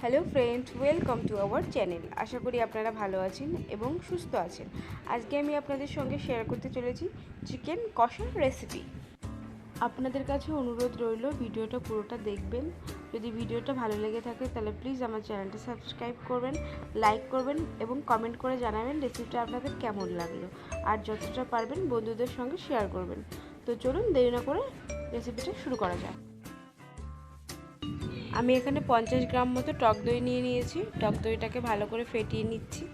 Hello friends, welcome to our channel. আশা করি আপনারা ভালো আছেন এবং সুস্থ আছেন। আজকে আমি আপনাদের সঙ্গে শেয়ার করতে চলেছি চিকেন কষা রেসিপি। আপনাদের কাছে অনুরোধ রইল ভিডিওটা পুরোটা দেখবেন। যদি ভিডিওটা ভালো লেগে থাকে তাহলে প্লিজ আমার চ্যানেলটা সাবস্ক্রাইব করবেন, লাইক করবেন এবং কমেন্ট করে জানাবেন রেসিপিটা আপনাদের কেমন লাগলো। আর যতটা পারবেন বন্ধুদের সঙ্গে শেয়ার করবেন। তো চলুন দেরি না করে রেসিপিটা শুরু করা যাক। আমি এখানে 50 গ্রাম মতো টক দই নিয়ে নিয়েছি। টক দইটাকে ভালো করে ফেটিয়ে নিচ্ছি।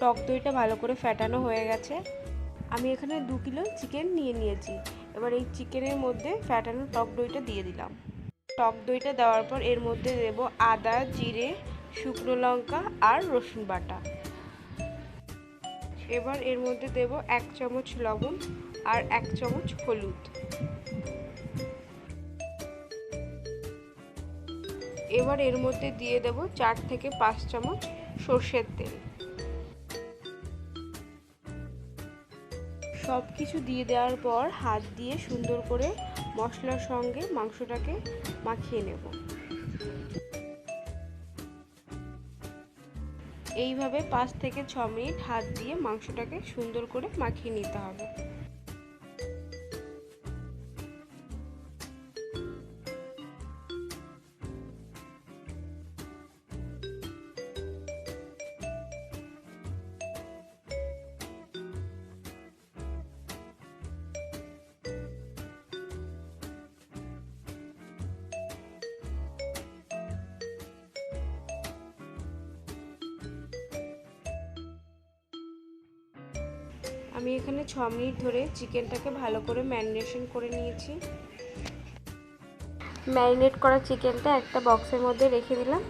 টক দইটা ভালো করে ফেটানো হয়ে গেছে। আমি এখানে 2 কিলো চিকেন নিয়ে নিয়েছি। এবার এই চিকেনের মধ্যে ফেটানো টক দইটা দিয়ে দিলাম। টক দইটা দেওয়ার পর এর মধ্যে দেব আদা, জিরে, শুকনো লঙ্কা আর রসুন বাটা। এবার এর মধ্যে দেব 1 চামচ লবণ আর 1 চামচ হলুদ। এবার এর মধ্যে দিয়ে দেব 4 থেকে 5 চামচ সর্ষের তেল। সব কিছু দিয়ে দেওয়ার পর হাত দিয়ে সুন্দর করে মশলার সঙ্গে মাংসটাকে মাখিয়ে নেব। এইভাবে 5 থেকে 6 মিনিট হাত দিয়ে মাংসটাকে সুন্দর করে মাখিয়ে নিতে হবে। আমি এখানে 6 মিনিট ধরে চিকেনটাকে ভালো করে ম্যারিনেশন করে নিয়েছি। ম্যারিনেট করা চিকেনটা একটা বক্সের মধ্যে রেখে দিলাম।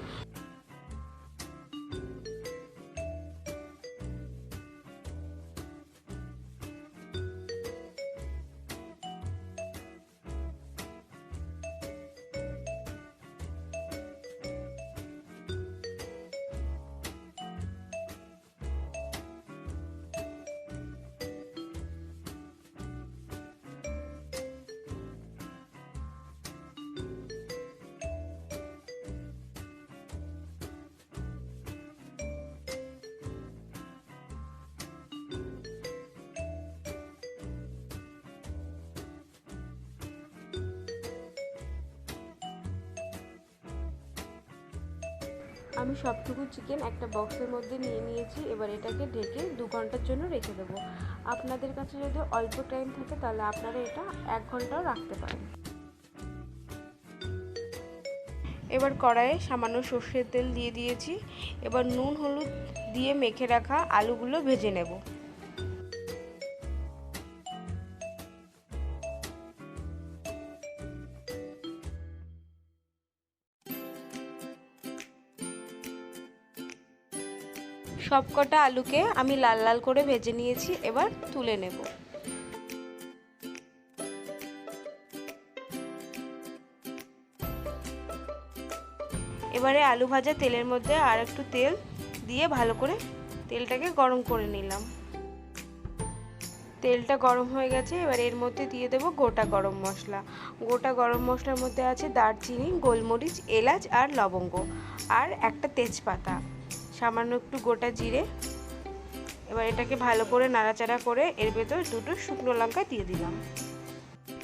আমি সবটুকু চিকেন একটা বক্সের মধ্যে নিয়ে নিয়েছি। এবার এটাকে ঢেকে 2 ঘন্টার জন্য রেখে দেবো। আপনাদের কাছে যদি অল্প টাইম থাকে তাহলে আপনারা এটা 1 ঘন্টাও রাখতে পারেন। এবার কড়াইয়ে সামান্য সর্ষের তেল দিয়ে দিয়েছি। এবার নুন হলুদ দিয়ে মেখে রাখা আলুগুলো ভেজে নেব। সবকটা আলুকে আমি লাল লাল করে ভেজে নিয়েছি। এবার তুলে নেব। এবারে আলু ভাজা তেলের মধ্যে আর একটু তেল দিয়ে ভালো করে তেলটাকে গরম করে নিলাম। তেলটা গরম হয়ে গেছে। এবার এর মধ্যে দিয়ে দেব গোটা গরম মশলা। গোটা গরম মশলার মধ্যে আছে দারচিনি, গোলমরিচ, এলাচ আর লবঙ্গ আর একটা তেজপাতা, সামান্য একটু গোটা জিরে। এবার এটাকে ভালো করে নাড়াচাড়া করে এর ভেতর 2টো শুকনো লঙ্কা দিয়ে দিলাম।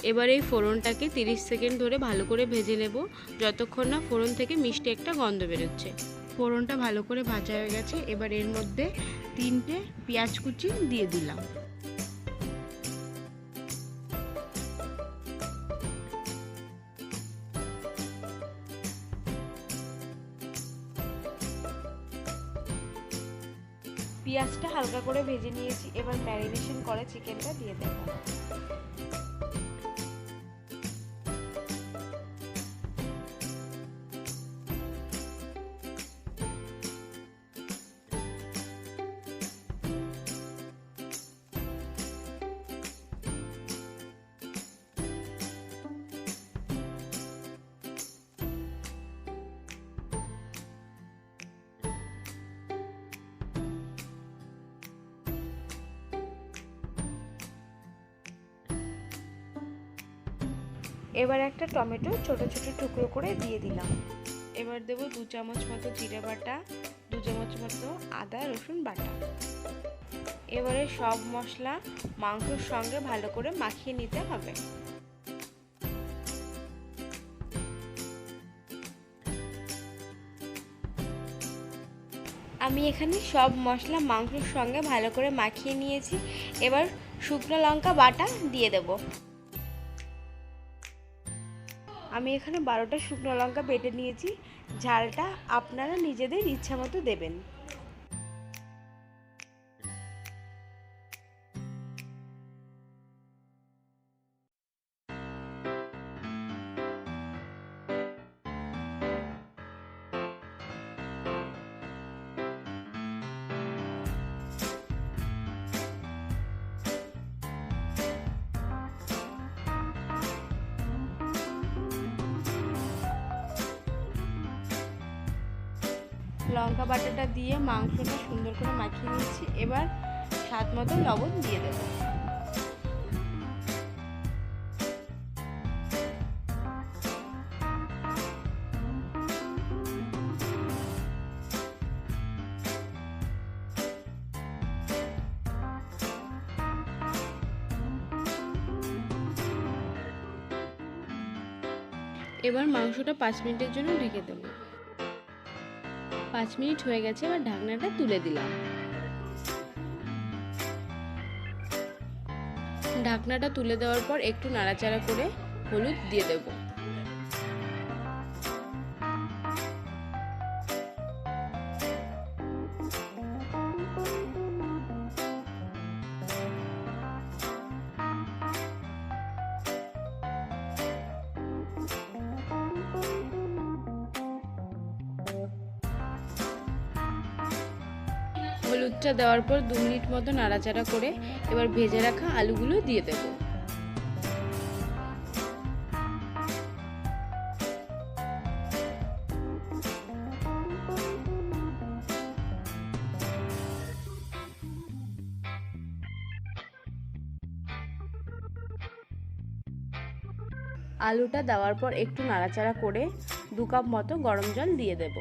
এবার এই ফোড়নটাকে 30 সেকেন্ড ধরে ভালো করে ভেজে নেব, যতক্ষণ না ফোড়ন থেকে মিষ্টি একটা গন্ধ বেরোচ্ছে। ফোড়নটা ভালো করে ভাজা হয়ে গেছে। এবার এর মধ্যে 3টে পেঁয়াজ কুচি দিয়ে দিলাম। পেঁয়াজটা হালকা করে ভেজে নিয়েছি। এবার ম্যারিনেশন করা চিকেনটা দিয়ে দেব। এবার একটা টমেটো ছোট ছোট টুকরো করে দিয়ে দিলাম। এবার দেব 2 চামচ মতো জিরে বাটা, 2 চামচ মতো আদা রসুন বাটা। এবারে সব মশলা মাংসের সঙ্গে ভালো করে মাখিয়ে নিতে হবে। আমি এখানে সব মশলা মাংসের সঙ্গে ভালো করে মাখিয়ে নিয়েছি। এবার শুকনো লঙ্কা বাটা দিয়ে দেব। আমি এখানে 12টা শুকনো লঙ্কা বেটে নিয়েছি। ঝালটা আপনারা নিজেদের ইচ্ছা মতো দেবেন। লঙ্কা বাটাটা দিয়ে মাংসটা সুন্দর করে মাখিয়ে নিয়েছি। এবার স্বাদ মতো লবণ দিয়ে দেব। এবার মাংসটা 5 মিনিটের জন্য ঢেকে দেব। 5 মিনিট হয়ে গেছে, এবার ঢাকনাটা তুলে দিলাম। ঢাকনাটা তুলে দেওয়ার পর একটু নাড়াচাড়া করে হলুদ দিয়ে দেব। হলুদটা দেওয়ার পর 2 মিনিট মতো নাড়াচাড়া করে এবার ভেজে রাখা আলুগুলো দিয়ে দেব। আলুটা দেওয়ার পর একটু নাড়াচাড়া করে 2 কাপ মতো গরম জল দিয়ে দেব।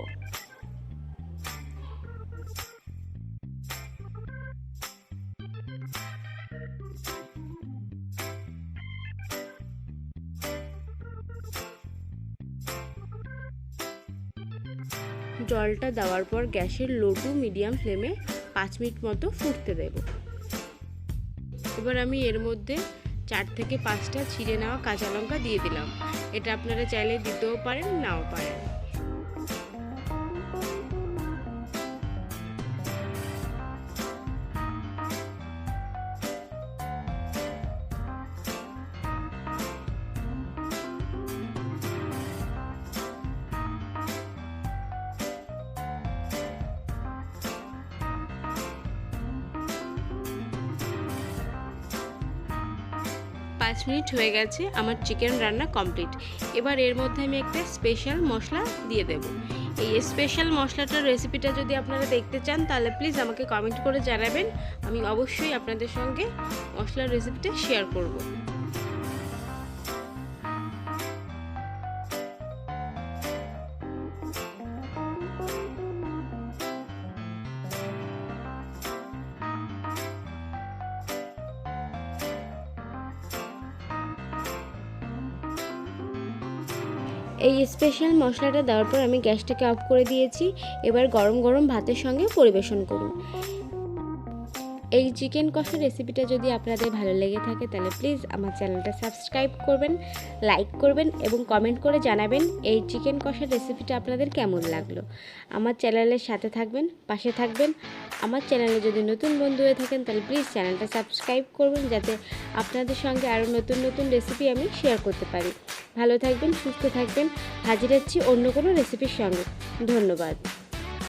জলটা দেওয়ার পর গ্যাসের লো টু মিডিয়াম ফ্লেমে 5 মিনিট মতো ফুটতে দেব। এবার আমি এর মধ্যে 4 থেকে 5টা ছিঁড়ে নেওয়া কাঁচা লঙ্কা দিয়ে দিলাম। এটা আপনারা চাইলে দিতেও পারেন, নাও পারেন। পাঁচ মিনিট হয়ে গেছে, আমার চিকেন রান্না কমপ্লিট। এবার এর মধ্যে আমি একটা স্পেশাল মশলা দিয়ে দেব। এই স্পেশাল মশলাটার রেসিপিটা যদি আপনারা দেখতে চান তাহলে প্লিজ আমাকে কমেন্ট করে জানাবেন। আমি অবশ্যই আপনাদের সঙ্গে মশলার রেসিপিটা শেয়ার করব। এই স্পেশাল মশলাটা দেওয়ার পর আমি গ্যাসটাকে অফ করে দিয়েছি। এবার গরম গরম ভাতের সঙ্গে পরিবেশন করুন। এই চিকেন কষা রেসিপিটা যদি আপনাদের ভালো লেগে থাকে তাহলে প্লিজ আমার চ্যানেলটা সাবস্ক্রাইব করবেন, লাইক করবেন এবং কমেন্ট করে জানাবেন এই চিকেন কষা রেসিপিটা আপনাদের কেমন লাগলো। আমার চ্যানেলের সাথে থাকবেন, পাশে থাকবেন। আমার চ্যানেলে যদি নতুন বন্ধু হয়ে থাকেন তাহলে প্লিজ চ্যানেলটা সাবস্ক্রাইব করবেন, যাতে আপনাদের সঙ্গে আরও নতুন নতুন রেসিপি আমি শেয়ার করতে পারি। ভালো থাকবেন, সুস্থ থাকবেন। হাজির হচ্ছি অন্য কোনো রেসিপির সঙ্গে। ধন্যবাদ।